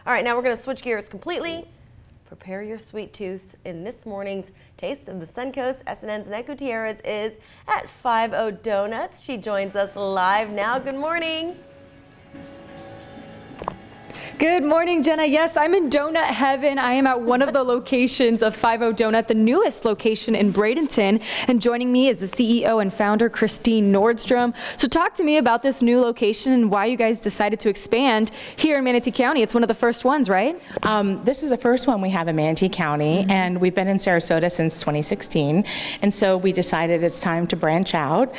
All right, now we're going to switch gears completely. Prepare your sweet tooth. In this morning's Taste of the Suncoast, SNN's Annette Gutierrez is at 50 Doughtnuts. She joins us live now. Good morning. Good morning, Jenna. Yes, I'm in donut heaven. I am at one of the locations of 50 Doughnut, the newest location in Bradenton. And joining me is the CEO and founder, Christine Nordstrom. So talk to me about this new location and why you guys decided to expand here in Manatee County. It's one of the first ones, right? This is the first one we have in Manatee County, and we've been in Sarasota since 2016. And so we decided it's time to branch out.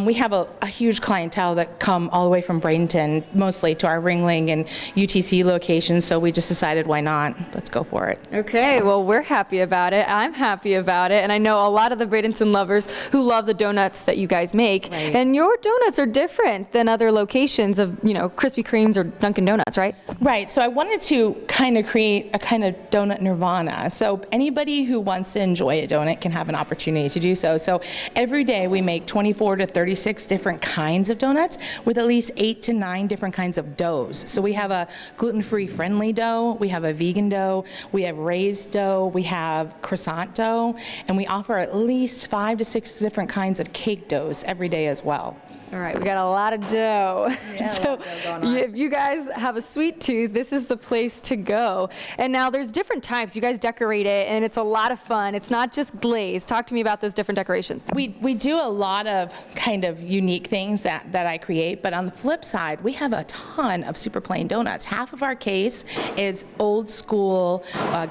We have a huge clientele that come all the way from Bradenton, mostly to our Ringling and UTC locations, so we just decided, why not? Let's go for it. Okay, well, we're happy about it. I'm happy about it, and I know a lot of the Bradenton lovers who love the donuts that you guys make. Right. And your donuts are different than other locations of, you know, Krispy Kremes or Dunkin' Donuts, right? Right, so I wanted to kind of create a kind of donut nirvana. So anybody who wants to enjoy a donut can have an opportunity to do so. So every day we make 24 to 36 different kinds of donuts with at least 8 to 9 different kinds of doughs. So we have a gluten-free friendly dough, we have a vegan dough, we have raised dough, we have croissant dough, and we offer at least 5 to 6 different kinds of cake doughs every day as well. All right, we got a lot of dough. Yeah, So a lot of dough going on. if you guys have a sweet tooth, this is the place to go. And now there's different types. You guys decorate it, and it's a lot of fun. It's not just glaze. Talk to me about those different decorations. We do a lot of kind of unique things that I create, but on the flip side, we have a ton of super plain donuts. Half of our case is old school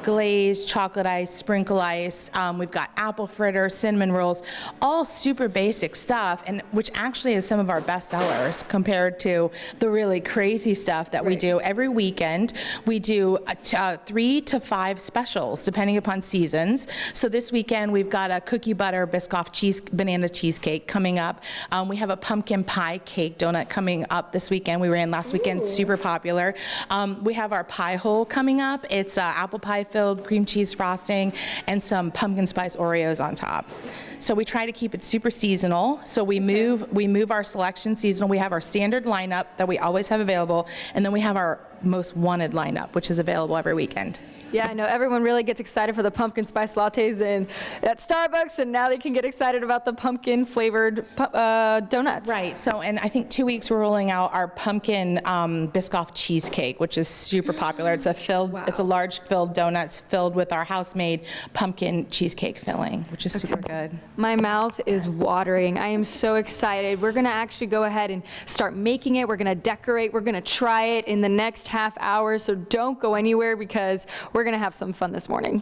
glazed, chocolate ice, sprinkle ice. We've got apple fritter, cinnamon rolls, all super basic stuff, and which actually is some of our best sellers compared to the really crazy stuff that we do every weekend. We do 3 to 5 specials depending upon seasons. So this weekend we've got a cookie butter Biscoff banana cheesecake coming up. We have a pumpkin pie cake donut coming up this weekend. We ran last weekend, super popular. We have our pie hole coming up. It's apple pie filled, cream cheese frosting, and some pumpkin spice Oreos on top. So we try to keep it super seasonal. So we move our selection seasonal. We have our standard lineup that we always have available, and then we have our most wanted lineup, which is available every weekend. Yeah, I know everyone really gets excited for the pumpkin spice lattes at Starbucks, and now they can get excited about the pumpkin flavored donuts. Right. So, and I think 2 weeks we're rolling out our pumpkin Biscoff cheesecake, which is super popular. It's it's a large filled donuts filled with our house-made pumpkin cheesecake filling, which is super good. My mouth is watering. I am so excited. We're gonna actually go ahead and start making it. We're gonna decorate. We're gonna try it in the next half hour. So don't go anywhere because we're gonna have some fun this morning.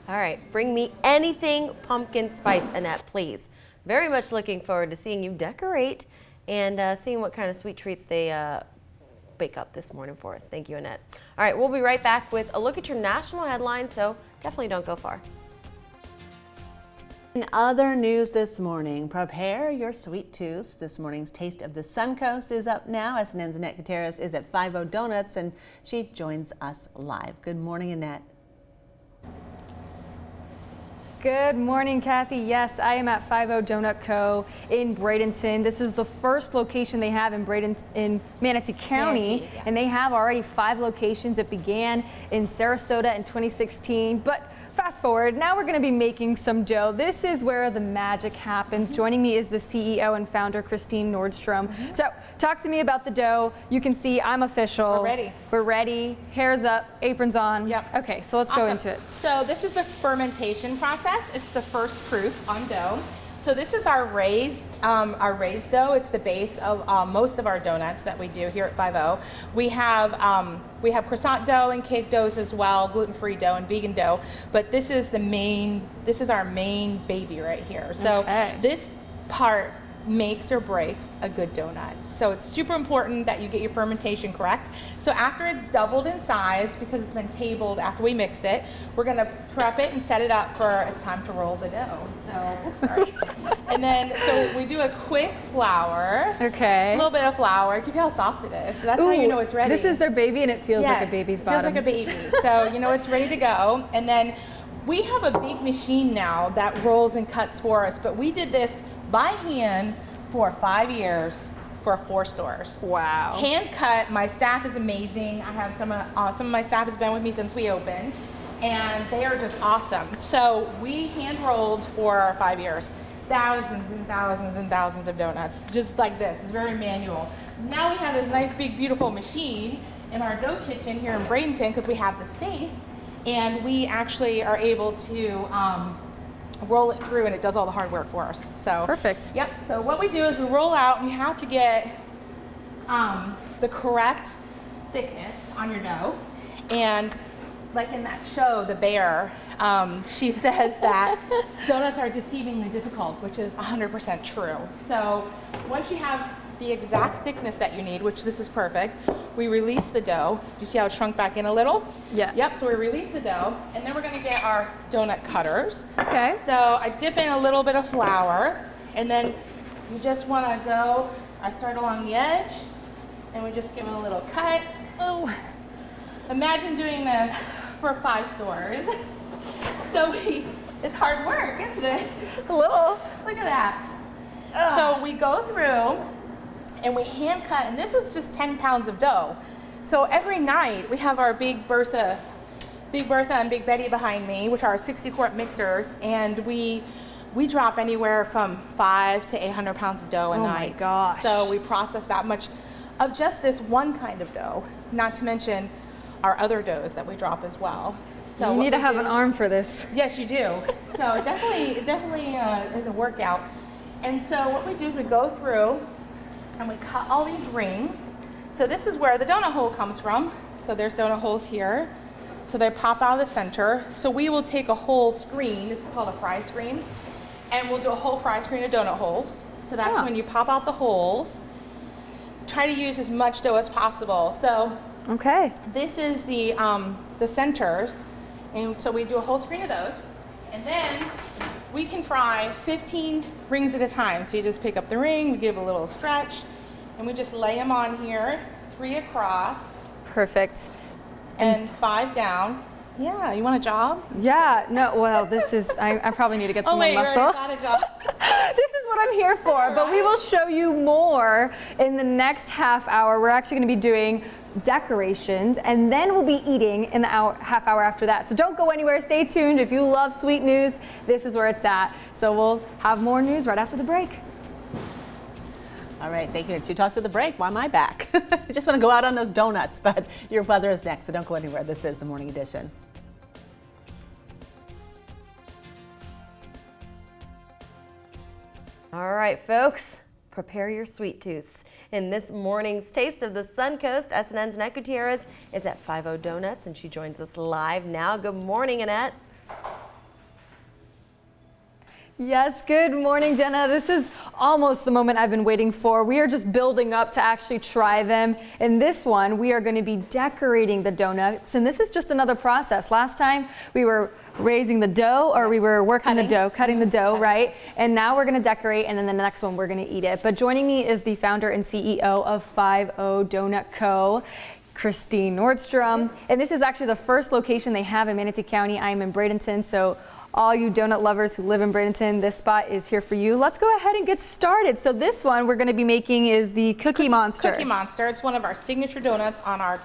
All right, bring me anything pumpkin spice, Annette, please. Very much looking forward to seeing you decorate and seeing what kind of sweet treats they bake up this morning for us. Thank you, Annette. All right, we'll be right back with a look at your national headlines, so definitely don't go far. In other news this morning, prepare your sweet tooths. This morning's Taste of the Suncoast is up now. SNN's Annette Gutierrez is at 50 Doughtnuts, and she joins us live. Good morning, Annette. Good morning, Kathy. Yes, I am at 50 Doughnut Co. in Bradenton. This is the first location they have in Manatee County, yeah. and they have already 5 locations. It began in Sarasota in 2016, but fast forward, now we're going to be making some dough. This is where the magic happens. Joining me is the CEO and founder, Christine Nordstrom. So talk to me about the dough. You can see I'm official. We're ready. We're ready. Hair's up, aprons on. Yep. Okay, so let's go into it. So this is the fermentation process. It's the first proof on dough. So this is our raised dough. It's the base of most of our donuts that we do here at 50. We have croissant dough and cake doughs as well, gluten-free dough and vegan dough. But this is our main baby right here. So this part makes or breaks a good donut. So it's super important that you get your fermentation correct. So after it's doubled in size, because it's been tabled after we mixed it, we're gonna prep it and set it up for it's time to roll the dough. So, sorry. And then, so we do a quick flour. Okay. Just a little bit of flour. Keep you how soft it is. So that's how you know it's ready. This is their baby, and it feels like a baby's bottom. It feels like a baby. So you know it's ready to go. And then we have a big machine now that rolls and cuts for us, but we did this by hand for 5 years for 4 stores. Wow. Hand cut. My staff is amazing. I have some of my staff has been with me since we opened, and they are just awesome. So we hand rolled for 5 years, thousands and thousands and thousands of donuts, just like this. It's very manual. Now we have this nice big beautiful machine in our dough kitchen here in Bradenton because we have the space, and we actually are able to roll it through, and it does all the hard work for us. So Perfect. Yep. So what we do is we roll out, and you have to get the correct thickness on your dough. And like in that show, The Bear, she says that donuts are deceivingly difficult, which is 100% true. So once you have the exact thickness that you need, which this is perfect, we release the dough. Do you see how it shrunk back in a little? Yeah. Yep, so we release the dough, and then we're gonna get our donut cutters. Okay. So I dip in a little bit of flour, and then you just wanna go, I start along the edge, and we just give it a little cut. Oh. Imagine doing this for 5 stores. So it's hard work, isn't it? A little. Look at that. So we go through and we hand cut, and this was just 10 pounds of dough. So every night we have our Big Bertha and Big Betty behind me, which are 60-quart mixers, and we drop anywhere from 500 to 800 pounds of dough a night. Oh my gosh. So we process that much of just this one kind of dough, not to mention our other doughs that we drop as well. So You what need to we have do- an arm for this. Yes, you do. So it definitely is a workout. And so what we do is we go through and we cut all these rings. So this is where the donut hole comes from. So there's donut holes here. So they pop out of the center. So we will take a whole screen, this is called a fry screen, and we'll do a whole fry screen of donut holes. So that's Oh. when you pop out the holes. Try to use as much dough as possible. So Okay. this is the centers, and so we do a whole screen of those, and then we can fry 15 rings at a time. So you just pick up the ring, we give a little stretch, and we just lay them on here, 3 across Perfect. and 5 down. Yeah, you want a job? Yeah, no, well, this is, I probably need to get some Oh more wait, you muscle. already got a job. This is what I'm here for, but we will show you more in the next half hour. We're actually going to be doing decorations, and then we'll be eating in the half hour after that. So don't go anywhere, stay tuned. If you love sweet news, this is where it's at. So we'll have more news right after the break. All right, thank you. She tossed to the break. Why am I back? I just want to go out on those donuts, but your weather is next, so don't go anywhere. This is the Morning Edition. All right, folks, prepare your sweet tooths. In this morning's Taste of the Suncoast, SNN's Annette Gutierrez is at 50 Donuts, and she joins us live now. Good morning, Annette. Yes, good morning, Jenna. This is almost the moment I've been waiting for. We are just building up to actually try them. In this one, we are going to be decorating the donuts, and this is just another process. Last time we were raising the dough, or we were working the dough, cutting the dough, right? And now we're going to decorate, and then the next one we're going to eat it. But joining me is the founder and CEO of 50 Donut Co., Christine Nordstrom. And this is actually the first location they have in Manatee County. I am in Bradenton, so all you donut lovers who live in Bradenton, this spot is here for you. Let's go ahead and get started. So this one we're going to be making is the Cookie Monster. Cookie Monster. It's one of our signature donuts on our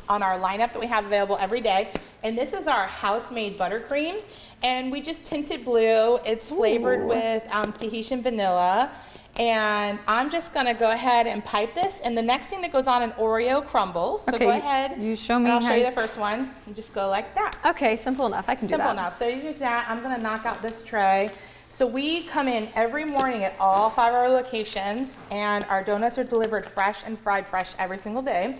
lineup that we have available every day. And this is our house-made buttercream, and we just tinted blue. It's flavored with Tahitian vanilla. And I'm just gonna go ahead and pipe this, and the next thing that goes on an Oreo crumbles. So Okay, go ahead. you show me and I'll how show you you- the first one. You just go like that. Okay, simple enough. I can do that. Simple enough. So you do that. I'm gonna knock out this tray. So we come in every morning at all 5 of our locations, and our donuts are delivered fresh and fried fresh every single day.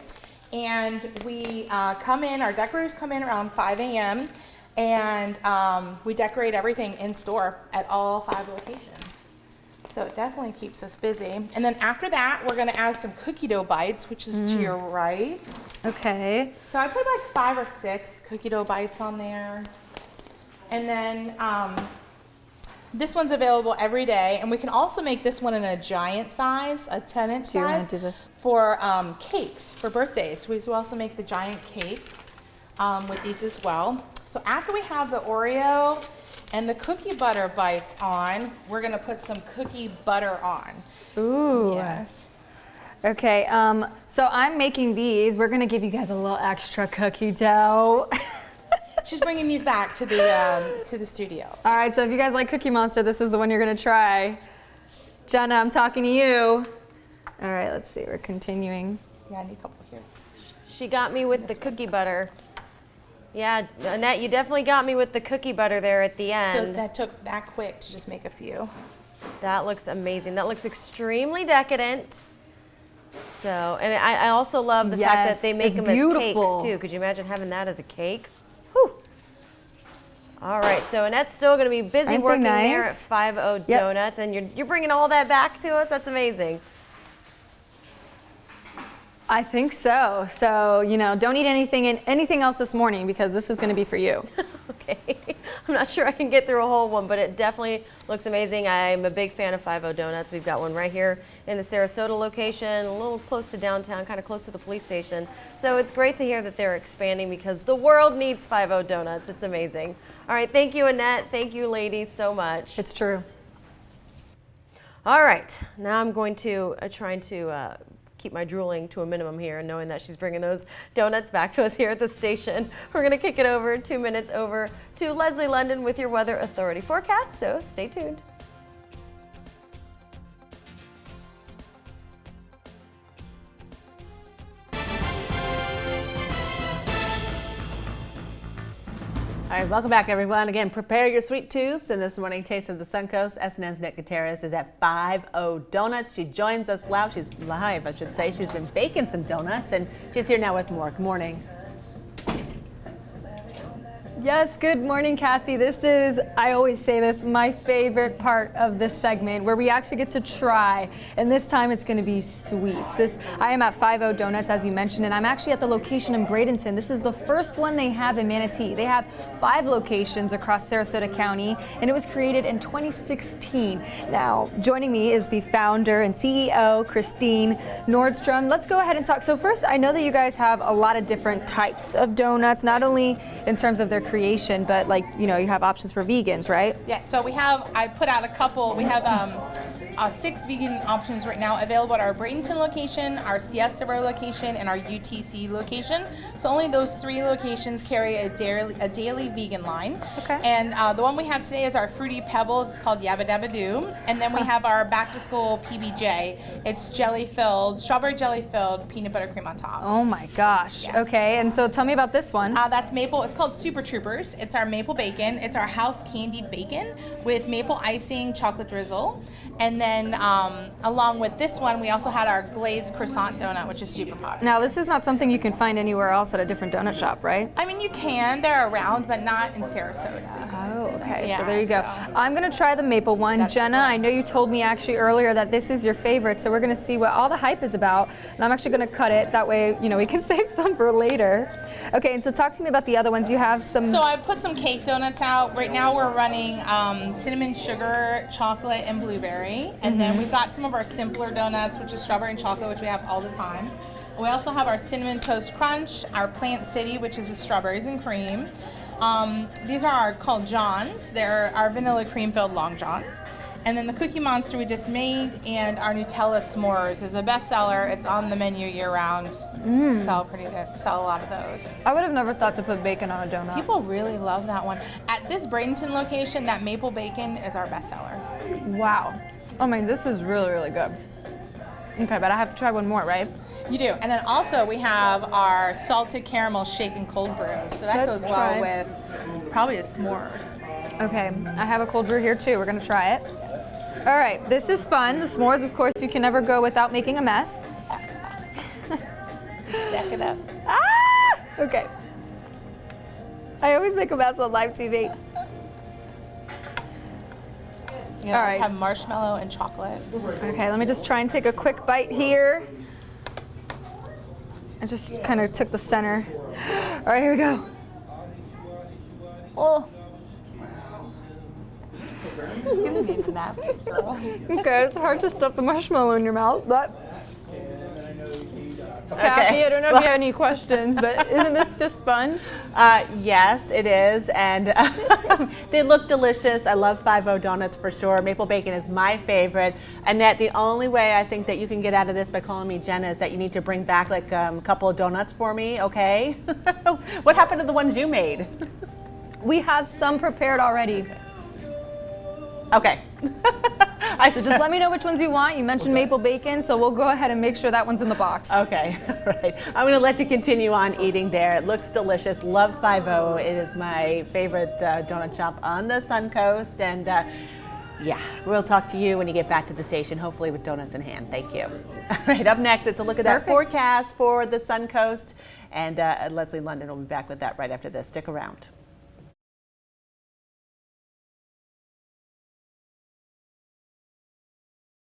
And we come in, our decorators come in around 5 a.m. and we decorate everything in store at all 5 locations. So it definitely keeps us busy. And then after that, we're gonna add some cookie dough bites, which is to your right. Okay. So I put like 5 or 6 cookie dough bites on there. And then this one's available every day. And we can also make this one in a giant size, a 10-inch So you're gonna size do this? for cakes, for birthdays. We also make the giant cakes with these as well. So after we have the Oreo and the cookie butter bites on, we're gonna put some cookie butter on. Ooh. Yes. Okay, so I'm making these. We're gonna give you guys a little extra cookie dough. She's bringing these back to the studio. All right, so if you guys like Cookie Monster, this is the one you're gonna try. Jenna, I'm talking to you. All right, let's see, we're continuing. Yeah, I need a couple here. She got me with the cookie butter. Yeah, Annette, you definitely got me with the cookie butter there at the So end. that took that quick to just make a few. That looks amazing. That looks extremely decadent. So, and I also love the fact that they Yes, make it's them as beautiful. cakes too. Could you imagine having that as a cake? Whew. All right, so Annette's still going to be busy Aren't they working there nice? at 50 Yep. Donuts, and you're bringing all that back to us. That's amazing. I think so. So, you know, don't eat anything else this morning because this is gonna be for you. Okay, I'm not sure I can get through a whole one, but it definitely looks amazing. I'm a big fan of 50 Donuts. We've got one right here in the Sarasota location, a little close to downtown, kind of close to the police station. So it's great to hear that they're expanding because the world needs 50 Donuts. It's amazing. All right, thank you, Annette. Thank you, ladies, so much. It's true. All right, now I'm going to trying to keep my drooling to a minimum here, and knowing that she's bringing those donuts back to us here at the station. We're going to kick it over 2 minutes over to Leslie London with your Weather Authority forecast, so stay tuned. All right, welcome back, everyone. Again, prepare your sweet tooths. And this morning, Taste of the Suncoast, SNN's Nick Gutierrez is at 50 Donuts. She joins us live. She's live, I should say. She's been baking some donuts, and she's here now with more. Good morning. Yes, good morning, Kathy. This is, I always say this, my favorite part of this segment where we actually get to try, and this time it's going to be sweets. I am at 50 Donuts, as you mentioned, and I'm actually at the location in Bradenton. This is the first one they have in Manatee. They have 5 locations across Sarasota County, and it was created in 2016. Now, joining me is the founder and CEO, Christine Nordstrom. Let's go ahead and talk. So first, I know that you guys have a lot of different types of donuts, not only in terms of their creation, but like, you know, you have options for vegans, right? Yes, so I put out a couple. We have 6 vegan options right now available at our Bradenton location, our Siesta Row location, and our UTC location. So only those 3 locations carry a daily vegan line. Okay. And the one we have today is our Fruity Pebbles. It's called Yabba Dabba Doo. And then we have our Back to School PBJ. It's strawberry jelly filled, peanut butter cream on top. Oh my gosh. Yes. Okay, and so tell me about this one. That's maple. It's called Super Troopers. It's our maple bacon. It's our house candied bacon with maple icing, chocolate drizzle. And then along with this one, we also had our glazed croissant donut, which is super popular. Now, this is not something you can find anywhere else at a different donut shop, right? I mean, you can. They're around, but not in Sarasota. Oh, okay. yeah, So there you go. so- I'm going to try the maple one. That's Jenna, correct. I know you told me actually earlier that this is your favorite, so we're going to see what all the hype is about. And I'm actually going to cut it. That way, you know, we can save some for later. Okay, and so talk to me about the other ones. You have some... So I put some cake donuts out. Right now we're running cinnamon sugar, chocolate, and blueberry. And then we've got some of our simpler donuts, which is strawberry and chocolate, which we have all the time. We also have our cinnamon toast crunch, our plant city, which is the strawberries and cream. These are called Johns. They're our vanilla cream filled long johns. And then the Cookie Monster we just made, and our Nutella s'mores is a bestseller. It's on the menu year round. Sell pretty good. Sell a lot of those. I would have never thought to put bacon on a donut. People really love that one. At this Bradenton location, that maple bacon is our bestseller. Wow. I mean, this is really, really good. Okay, but I have to try one more, right? You do. And then also we have our salted caramel shaken cold brew. So that Let's goes try. well with probably a s'mores. Okay, I have a cold brew here too. We're gonna try it. All right, this is fun. The s'mores, of course, you can never go without making a mess. Stack it up. Ah! Okay. I always make a mess on live TV. Yeah, All right. have marshmallow and chocolate. Okay, let me just try and take a quick bite here. I just kind of took the center. All right, here we go. Oh, You don't need a napkin, girl. okay, it's hard to stuff the marshmallow in your mouth, but Kathy, I don't know if you have any questions, but isn't this just fun? Yes, it is, and they look delicious. I love 5-0 donuts for sure. Maple bacon is my favorite. Annette, the only way I think that you can get out of this by calling me Jenna is that you need to bring back like a couple of donuts for me, okay? What happened to the ones you made? We have some prepared already. Okay. So just let me know which ones you want. You mentioned maple bacon, so we'll go ahead and make sure that one's in the box. Okay, all right. I'm going to let you continue on eating there. It looks delicious. Love 5-0. It is my favorite donut shop on the Suncoast. And yeah, we'll talk to you when you get back to the station, hopefully with donuts in hand. Thank you. All right, up next, it's a look at that forecast for the Suncoast. And Leslie London will be back with that right after this. Stick around.